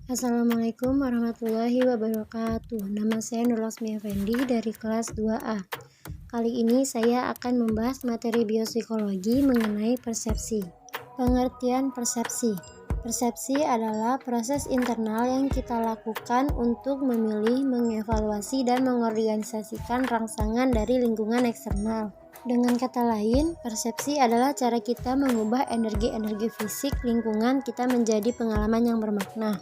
Assalamualaikum warahmatullahi wabarakatuh. Nama saya Nur Lasmi Effendi dari kelas 2A. Kali ini saya akan membahas materi biopsikologi mengenai persepsi. Pengertian persepsi. Persepsi adalah proses internal yang kita lakukan untuk memilih, mengevaluasi, dan mengorganisasikan rangsangan dari lingkungan eksternal. Dengan kata lain, persepsi adalah cara kita mengubah energi-energi fisik lingkungan kita menjadi pengalaman yang bermakna.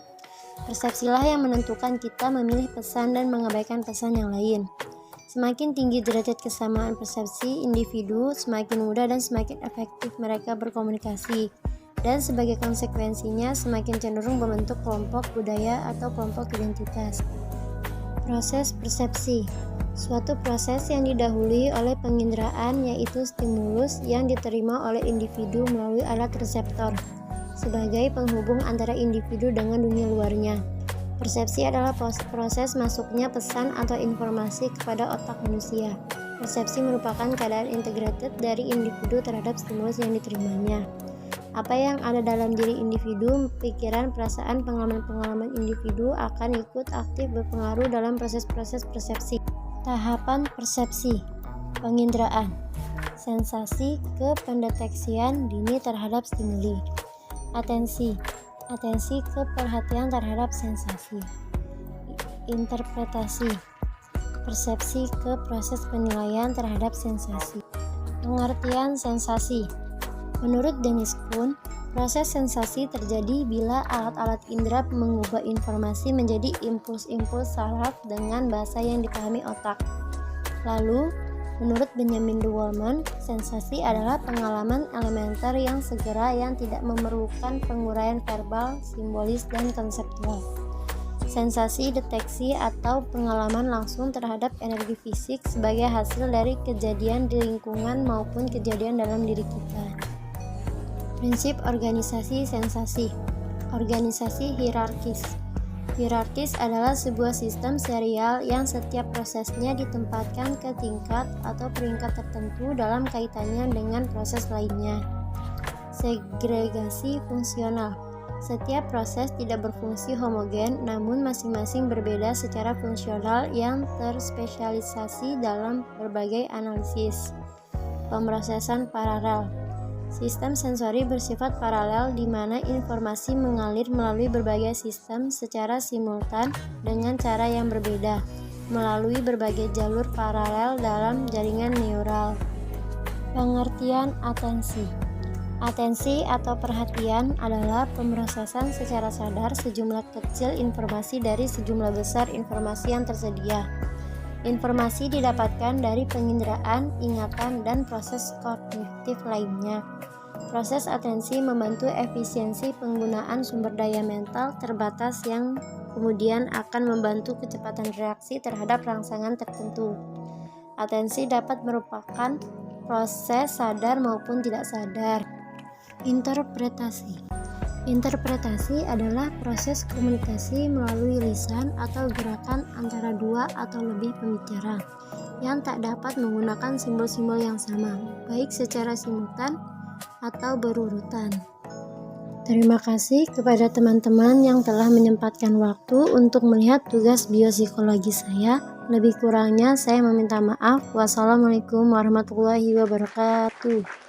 Persepsilah yang menentukan kita memilih pesan dan mengabaikan pesan yang lain. Semakin tinggi derajat kesamaan persepsi individu, semakin mudah dan semakin efektif mereka berkomunikasi. Dan sebagai konsekuensinya, semakin cenderung membentuk kelompok budaya atau kelompok identitas. Proses persepsi. Suatu proses yang didahului oleh penginderaan, yaitu stimulus yang diterima oleh individu melalui alat reseptor sebagai penghubung antara individu dengan dunia luarnya. Persepsi adalah proses masuknya pesan atau informasi kepada otak manusia. Persepsi merupakan keadaan integrated dari individu terhadap stimulus yang diterimanya. Apa yang ada dalam diri individu, pikiran, perasaan, pengalaman-pengalaman individu akan ikut aktif berpengaruh dalam proses-proses persepsi. Tahapan persepsi. Penginderaan. Sensasi kependeteksian dini terhadap stimuli. Atensi keperhatian terhadap sensasi. Interpretasi, persepsi ke proses penilaian terhadap sensasi. Pengertian sensasi. Menurut Dennis Kuhn, proses sensasi terjadi bila alat-alat indera mengubah informasi menjadi impuls-impuls saraf dengan bahasa yang dipahami otak. Lalu, menurut Benjamin de Wolman, sensasi adalah pengalaman elementer yang segera yang tidak memerlukan penguraian verbal, simbolis, dan konseptual. Sensasi deteksi atau pengalaman langsung terhadap energi fisik sebagai hasil dari kejadian di lingkungan maupun kejadian dalam diri kita. Prinsip organisasi sensasi. Organisasi hierarkis. Hierarkis adalah sebuah sistem serial yang setiap prosesnya ditempatkan ke tingkat atau peringkat tertentu dalam kaitannya dengan proses lainnya. Segregasi fungsional. Setiap proses tidak berfungsi homogen, namun masing-masing berbeda secara fungsional yang terspesialisasi dalam berbagai analisis. Pemrosesan paralel. Sistem sensori bersifat paralel di mana informasi mengalir melalui berbagai sistem secara simultan dengan cara yang berbeda, melalui berbagai jalur paralel dalam jaringan neural. Pengertian atensi. Atensi atau perhatian adalah pemrosesan secara sadar sejumlah kecil informasi dari sejumlah besar informasi yang tersedia. Informasi didapatkan dari penginderaan, ingatan, dan proses kognitif lainnya. Proses atensi membantu efisiensi penggunaan sumber daya mental terbatas yang kemudian akan membantu kecepatan reaksi terhadap rangsangan tertentu. Atensi dapat merupakan proses sadar maupun tidak sadar. Interpretasi. Interpretasi adalah proses komunikasi melalui lisan atau gerakan antara dua atau lebih pembicara yang tak dapat menggunakan simbol-simbol yang sama, baik secara simultan atau berurutan. Terima kasih kepada teman-teman yang telah menyempatkan waktu untuk melihat tugas biopsikologi saya. Lebih kurangnya saya meminta maaf. Wassalamualaikum warahmatullahi wabarakatuh.